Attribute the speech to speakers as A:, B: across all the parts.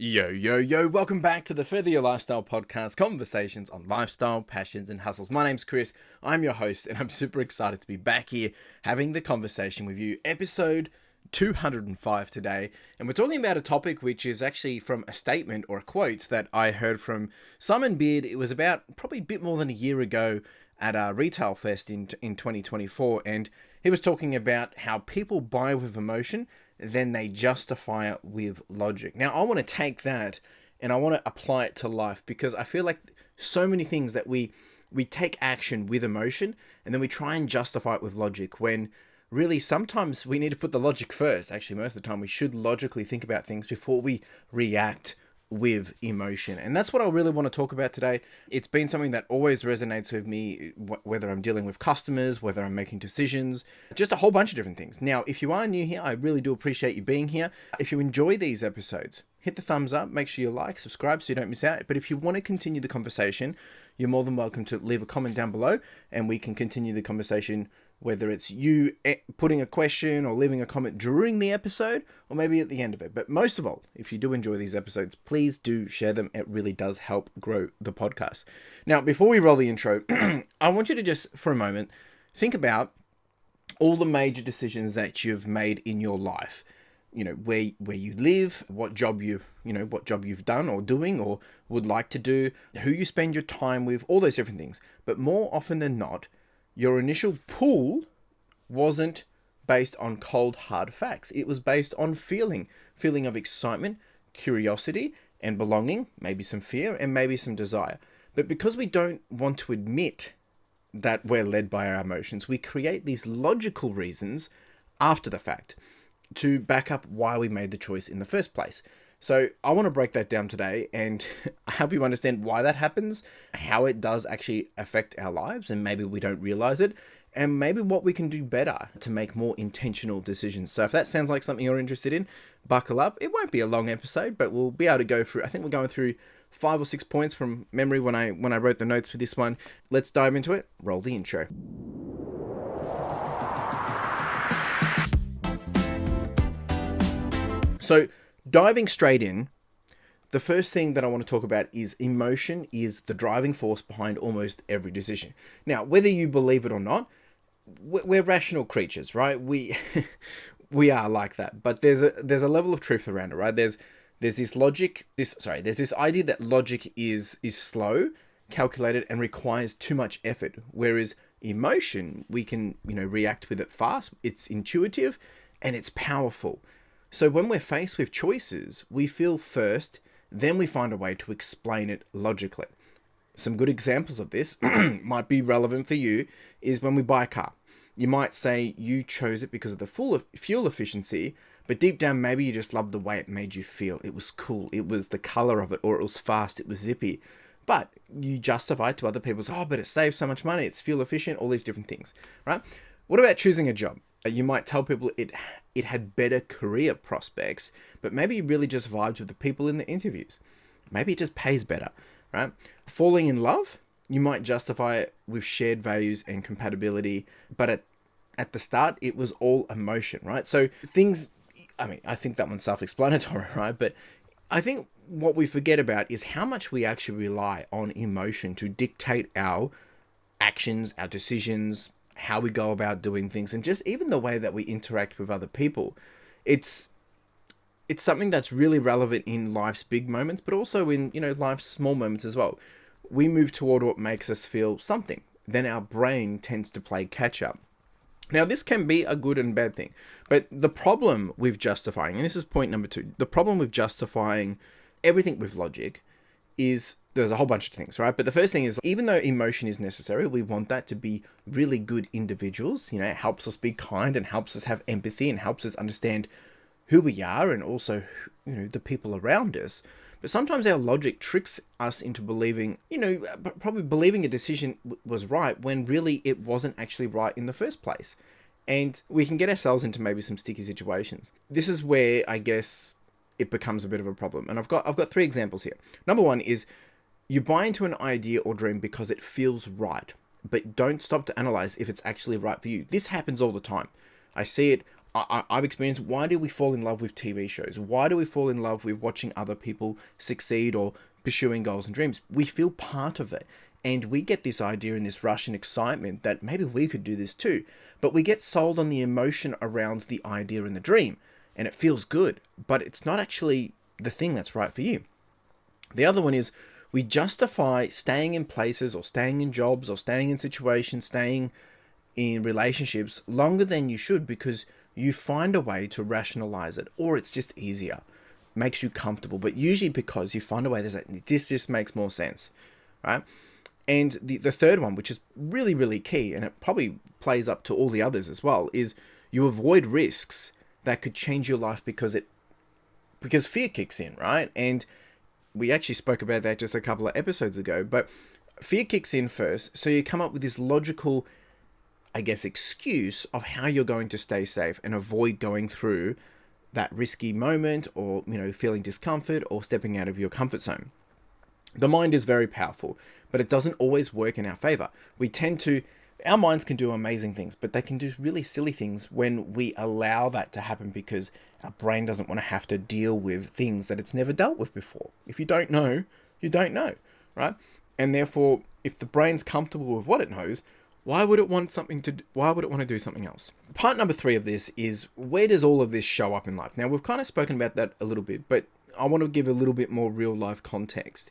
A: Yo, yo, yo, welcome back to the Further Your Lifestyle podcast, conversations on lifestyle, passions, and hustles. My name's Chris, I'm your host, and I'm super excited to be back here having the conversation with you. Episode 205 today, and we're talking about a topic which is actually from a statement or a quote that I heard from Simon Beard. It was about probably a bit more than a year ago at a Retail Fest in 2024, and he was talking about how people buy with emotion, then they justify it with logic. Now, I want to take that and I want to apply it to life, because I feel like so many things that we take action with emotion and then we try and justify it with logic, when really sometimes we need to put the logic first. Actually, most of the time we should logically think about things before we react with emotion. And that's what I really want to talk about today. It's been something that always resonates with me, whether I'm dealing with customers, whether I'm making decisions, just a whole bunch of different things. Now, if you are new here, I really do appreciate you being here. If you enjoy these episodes, hit the thumbs up, make sure you like, subscribe so you don't miss out. But if you want to continue the conversation, you're more than welcome to leave a comment down below and we can continue the conversation, whether it's you putting a question or leaving a comment during the episode or maybe at the end of it. But most of all, if you do enjoy these episodes, please do share them. It really does help grow the podcast. Now, before we roll the intro, I want you to just, for a moment, think about all the major decisions that you've made in your life. You know, where you live, what job you've done or doing or would like to do, who you spend your time with, all those different things. But more often than not, your initial pull wasn't based on cold, hard facts. It was based on feeling of excitement, curiosity, and belonging, maybe some fear, and maybe some desire. But because we don't want to admit that we're led by our emotions, we create these logical reasons after the fact to back up why we made the choice in the first place. So I want to break that down today and help you understand why that happens, how it does actually affect our lives, and maybe we don't realize it, and maybe what we can do better to make more intentional decisions. So if that sounds like something you're interested in, buckle up. It won't be a long episode, but we'll be able to go through, I think we're going through 5 or 6 points from memory when I wrote the notes for this one. Let's dive into it. Roll the intro. So diving straight in, the first thing that I want to talk about is emotion is the driving force behind almost every decision. Now, whether you believe it or not, we're rational creatures, right? We are like that. But there's a level of truth around it, right? There's this idea that logic is slow, calculated, and requires too much effort, whereas emotion, we can react with it fast. It's intuitive and it's powerful. So when we're faced with choices, we feel first, then we find a way to explain it logically. Some good examples of this might be relevant for you is when we buy a car. You might say you chose it because of the fuel efficiency, but deep down maybe you just loved the way it made you feel. It was cool, it was the color of it, or it was fast, it was zippy. But you justify it to other people, but it saves so much money, it's fuel efficient, all these different things, right? What about choosing a job? You might tell people it had better career prospects, but maybe you really just vibed with the people in the interviews. Maybe it just pays better, right? Falling in love, you might justify it with shared values and compatibility, but at the start, it was all emotion, right? So I think that one's self-explanatory, right? But I think what we forget about is how much we actually rely on emotion to dictate our actions, our decisions, how we go about doing things, and just even the way that we interact with other people. It's something that's really relevant in life's big moments, but also in life's small moments as well. We move toward what makes us feel something, then our brain tends to play catch up. Now, this can be a good and bad thing, but the problem with justifying, and this is point number 2, the problem with justifying everything with logic is there's a whole bunch of things, right? But the first thing is, even though emotion is necessary, we want that to be really good individuals. It helps us be kind and helps us have empathy and helps us understand who we are and also, the people around us. But sometimes our logic tricks us into believing, probably believing a decision was right when really it wasn't actually right in the first place. And we can get ourselves into maybe some sticky situations. This is where I guess it becomes a bit of a problem. And I've got 3 examples here. Number 1 is you buy into an idea or dream because it feels right, but don't stop to analyze if it's actually right for you. This happens all the time. I see it I've experienced, why do we fall in love with TV shows? Why do we fall in love with watching other people succeed or pursuing goals and dreams? We feel part of it. And we get this idea and this rush and excitement that maybe we could do this too. But we get sold on the emotion around the idea and the dream. And it feels good, but it's not actually the thing that's right for you. The other one is we justify staying in places or staying in jobs or staying in situations, staying in relationships longer than you should because you find a way to rationalize it, or it's just easier, makes you comfortable, but usually because you find a way that this just makes more sense, right? And the third one, which is really, really key, and it probably plays up to all the others as well, is you avoid risks that could change your life because fear kicks in, right? And we actually spoke about that just a couple of episodes ago, but fear kicks in first, so you come up with this logical, I guess, excuse of how you're going to stay safe and avoid going through that risky moment or, feeling discomfort or stepping out of your comfort zone. The mind is very powerful, but it doesn't always work in our favor. Our minds can do amazing things, but they can do really silly things when we allow that to happen because our brain doesn't want to have to deal with things that it's never dealt with before. If you don't know, you don't know, right? And therefore, if the brain's comfortable with what it knows, why would it want to do something else? Part number 3 of this is, where does all of this show up in life? Now, we've kind of spoken about that a little bit, but I want to give a little bit more real life context.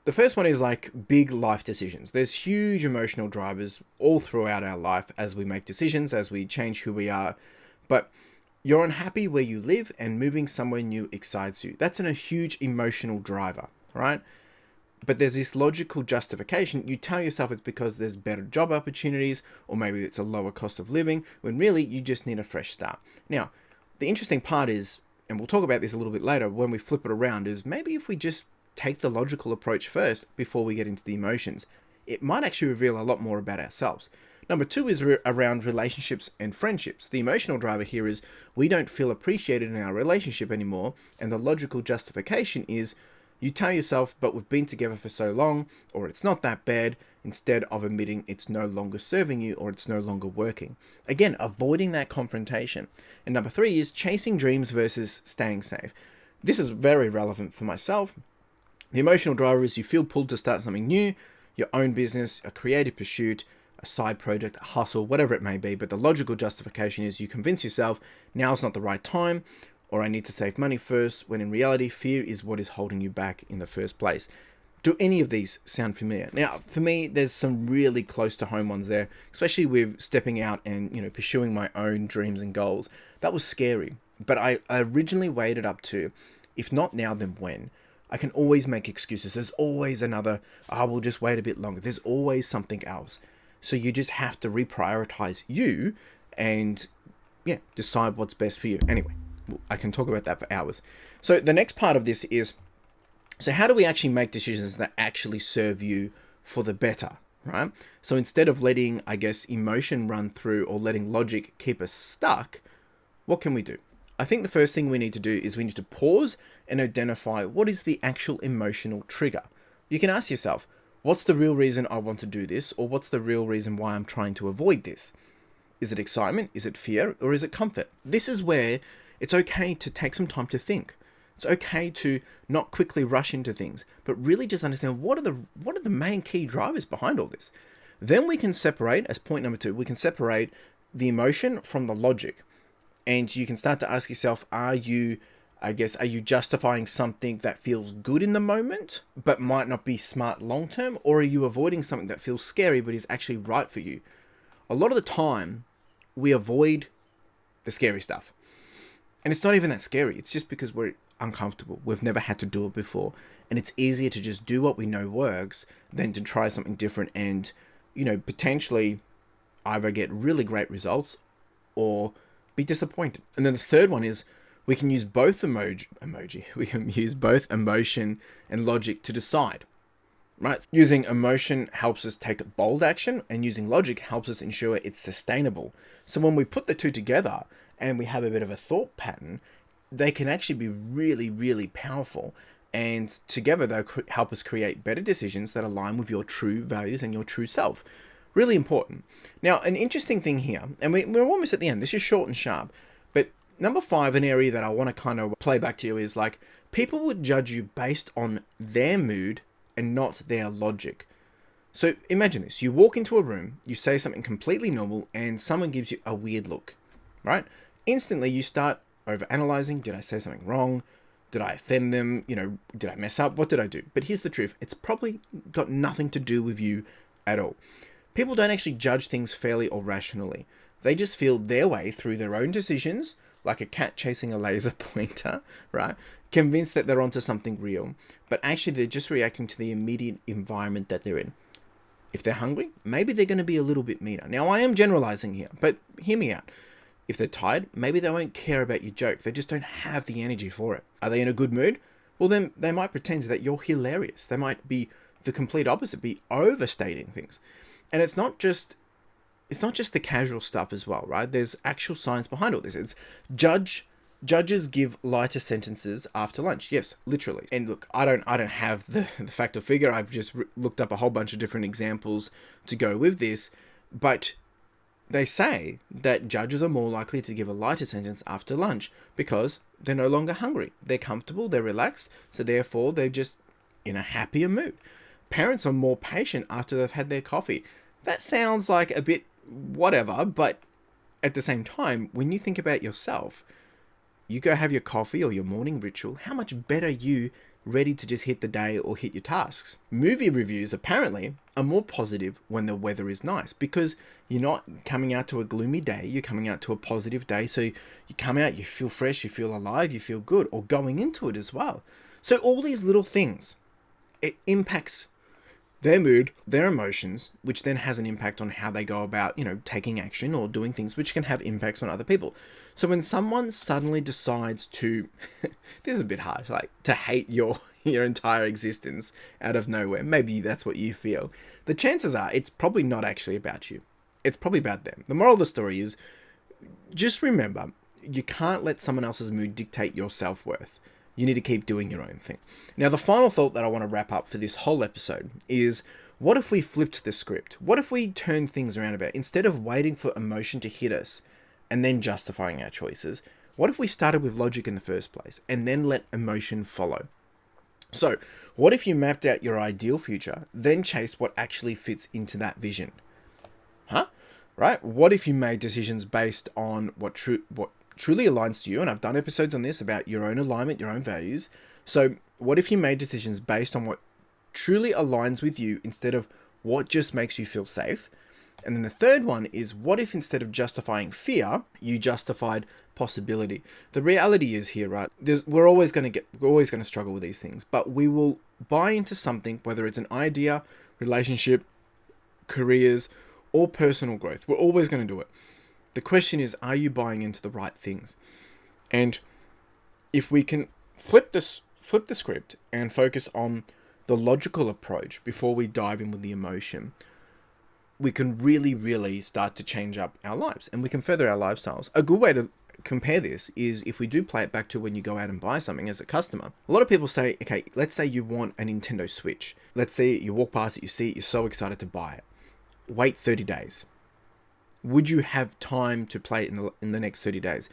A: The first one is like big life decisions. There's huge emotional drivers all throughout our life as we make decisions, as we change who we are. But you're unhappy where you live and moving somewhere new excites you. That's a huge emotional driver, right? But there's this logical justification. You tell yourself it's because there's better job opportunities, or maybe it's a lower cost of living, when really you just need a fresh start. Now, the interesting part is, and we'll talk about this a little bit later when we flip it around, is maybe if we just take the logical approach first before we get into the emotions, it might actually reveal a lot more about ourselves. Number 2 is around relationships and friendships. The emotional driver here is we don't feel appreciated in our relationship anymore, and the logical justification is you tell yourself, but we've been together for so long, or it's not that bad, instead of admitting it's no longer serving you or it's no longer working. Again, avoiding that confrontation. And number 3 is chasing dreams versus staying safe. This is very relevant for myself. The emotional driver is you feel pulled to start something new, your own business, a creative pursuit, a side project, a hustle, whatever it may be. But the logical justification is you convince yourself now's not the right time, or I need to save money first, when in reality, fear is what is holding you back in the first place. Do any of these sound familiar? Now, for me, there's some really close to home ones there, especially with stepping out and, pursuing my own dreams and goals. That was scary. But I originally weighed it up to, if not now, then when? I can always make excuses. There's always another, we'll just wait a bit longer. There's always something else. So you just have to reprioritize you and, decide what's best for you. Anyway, I can talk about that for hours. So the next part of this is, so how do we actually make decisions that actually serve you for the better, right? So instead of letting, emotion run through or letting logic keep us stuck, what can we do? I think the first thing we need to do is we need to pause and identify what is the actual emotional trigger. You can ask yourself, what's the real reason I want to do this? Or what's the real reason why I'm trying to avoid this? Is it excitement? Is it fear? Or is it comfort? This is where it's okay to take some time to think. It's okay to not quickly rush into things, but really just understand what are the main key drivers behind all this. Then we can separate, as point number 2, we can separate the emotion from the logic. And you can start to ask yourself, are you justifying something that feels good in the moment, but might not be smart long-term? Or are you avoiding something that feels scary, but is actually right for you? A lot of the time, we avoid the scary stuff. And it's not even that scary. It's just because we're uncomfortable. We've never had to do it before. And it's easier to just do what we know works than to try something different and, potentially either get really great results or be disappointed. And then the third one is we can use both we can use both emotion and logic to decide, right? Using emotion helps us take bold action, and using logic helps us ensure it's sustainable. So when we put the two together and we have a bit of a thought pattern, they can actually be really, really powerful. And together they'll help us create better decisions that align with your true values and your true self. Really important. Now, an interesting thing here, and we're almost at the end. This is short and sharp. Number 5, an area that I want to kind of play back to you is like, people would judge you based on their mood and not their logic. So imagine this, you walk into a room, you say something completely normal, and someone gives you a weird look, right? Instantly you start over-analyzing. Did I say something wrong? Did I offend them? Did I mess up? What did I do? But here's the truth. It's probably got nothing to do with you at all. People don't actually judge things fairly or rationally. They just feel their way through their own decisions, like a cat chasing a laser pointer, right? Convinced that they're onto something real. But actually they're just reacting to the immediate environment that they're in. If they're hungry, maybe they're going to be a little bit meaner. Now, I am generalizing here, but hear me out. If they're tired, maybe they won't care about your joke. They just don't have the energy for it. Are they in a good mood? Well, then they might pretend that you're hilarious. They might be the complete opposite, be overstating things. And it's not just the casual stuff as well, right? There's actual science behind all this. It's judges give lighter sentences after lunch. Yes, literally. And look, I don't have the fact or figure. I've just looked up a whole bunch of different examples to go with this, but they say that judges are more likely to give a lighter sentence after lunch because they're no longer hungry. They're comfortable, they're relaxed, so therefore they're just in a happier mood. Parents are more patient after they've had their coffee. That sounds like a bit whatever, but at the same time, when you think about yourself, you go have your coffee or your morning ritual, how much better you ready to just hit the day or hit your tasks. Movie reviews apparently are more positive when the weather is nice because you're not coming out to a gloomy day, you're coming out to a positive day. So you come out, you feel fresh, you feel alive, you feel good, or going into it as well. So all these little things, it impacts their mood, their emotions, which then has an impact on how they go about, taking action or doing things, which can have impacts on other people. So when someone suddenly decides to, this is a bit harsh, like to hate your entire existence out of nowhere, maybe that's what you feel, the chances are it's probably not actually about you. It's probably about them. The moral of the story is, just remember, you can't let someone else's mood dictate your self-worth. You need to keep doing your own thing. Now, the final thought that I want to wrap up for this whole episode is, what if we flipped the script? What if we turned things around a bit? Instead of waiting for emotion to hit us and then justifying our choices, what if we started with logic in the first place and then let emotion follow? So, what if you mapped out your ideal future, then chased what actually fits into that vision? Right? What if you made decisions based on what truly aligns to you? And I've done episodes on this about your own alignment, your own values. So what if you made decisions based on what truly aligns with you instead of what just makes you feel safe? And then the third one is, what if instead of justifying fear, you justified possibility? The reality is here, right? We're always going to struggle with these things, but we will buy into something, whether it's an idea, relationship, careers, or personal growth. We're always going to do it. The question is, are you buying into the right things? And if we can flip the script and focus on the logical approach before we dive in with the emotion, we can really, really start to change up our lives and we can further our lifestyles. A good way to compare this is if we do play it back to when you go out and buy something as a customer. A lot of people say, okay, let's say you want a Nintendo Switch. Let's say you walk past it, you see it, you're so excited to buy it. Wait 30 days. Would you have time to play it in the next 30 days?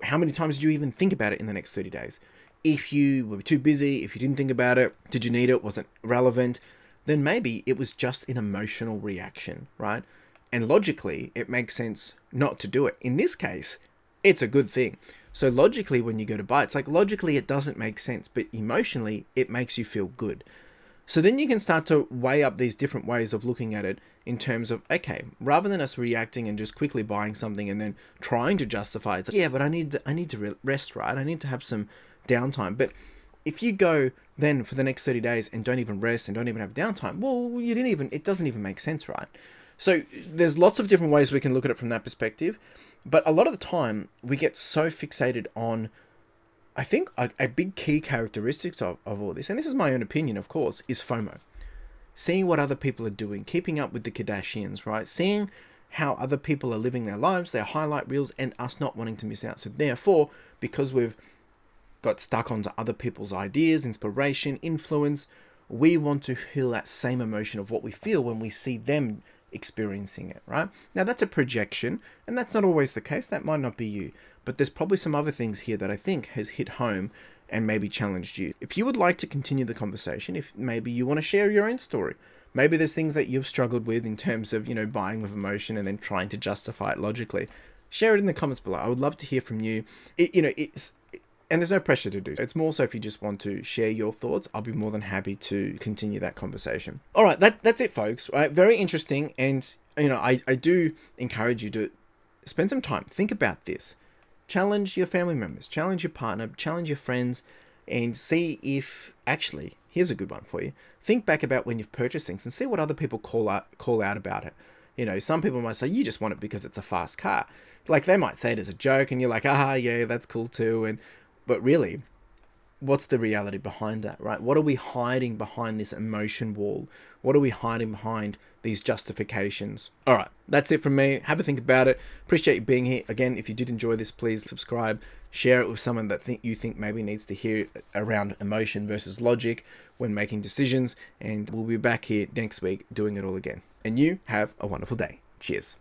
A: How many times did you even think about it in the next 30 days? If you were too busy, if you didn't think about it, did you need it, wasn't relevant, then maybe it was just an emotional reaction, right? And logically, it makes sense not to do it. In this case, it's a good thing. So logically, when you go to buy it, it's like logically it doesn't make sense, but emotionally, it makes you feel good. So then you can start to weigh up these different ways of looking at it in terms of, okay, rather than us reacting and just quickly buying something and then trying to justify it, it's like, yeah, but I need to rest, right? I need to have some downtime. But if you go then for the next 30 days and don't even rest and don't even have downtime, well, it doesn't even make sense, right? So there's lots of different ways we can look at it from that perspective. But a lot of the time we get so fixated on, I think a big key characteristics of all this, and this is my own opinion, of course, is FOMO. Seeing what other people are doing, keeping up with the Kardashians, right? Seeing how other people are living their lives, their highlight reels, and us not wanting to miss out. So therefore, because we've got stuck onto other people's ideas, inspiration, influence, we want to feel that same emotion of what we feel when we see them experiencing it, right? Now that's a projection, and that's not always the case. That might not be you. but there's probably some other things here that I think has hit home and maybe challenged you. If you would like to continue the conversation, if maybe you want to share your own story, maybe there's things that you've struggled with in terms of, buying with emotion and then trying to justify it logically, share it in the comments below. I would love to hear from you. And there's no pressure to do. It's more so if you just want to share your thoughts, I'll be more than happy to continue that conversation. All right, that's it, folks. Right, very interesting. And, I do encourage you to spend some time. Think about this. Challenge your family members, challenge your partner, challenge your friends, and see if, actually, here's a good one for you. Think back about when you've purchased things and see what other people call out about it. Some people might say, you just want it because it's a fast car. Like, they might say it as a joke, and you're like, yeah, that's cool too. But really, what's the reality behind that, right? What are we hiding behind this emotion wall? What are we hiding behind these justifications? All right, that's it from me. Have a think about it. Appreciate you being here. Again, if you did enjoy this, please subscribe. Share it with someone that you think maybe needs to hear around emotion versus logic when making decisions. And we'll be back here next week doing it all again. And you have a wonderful day. Cheers.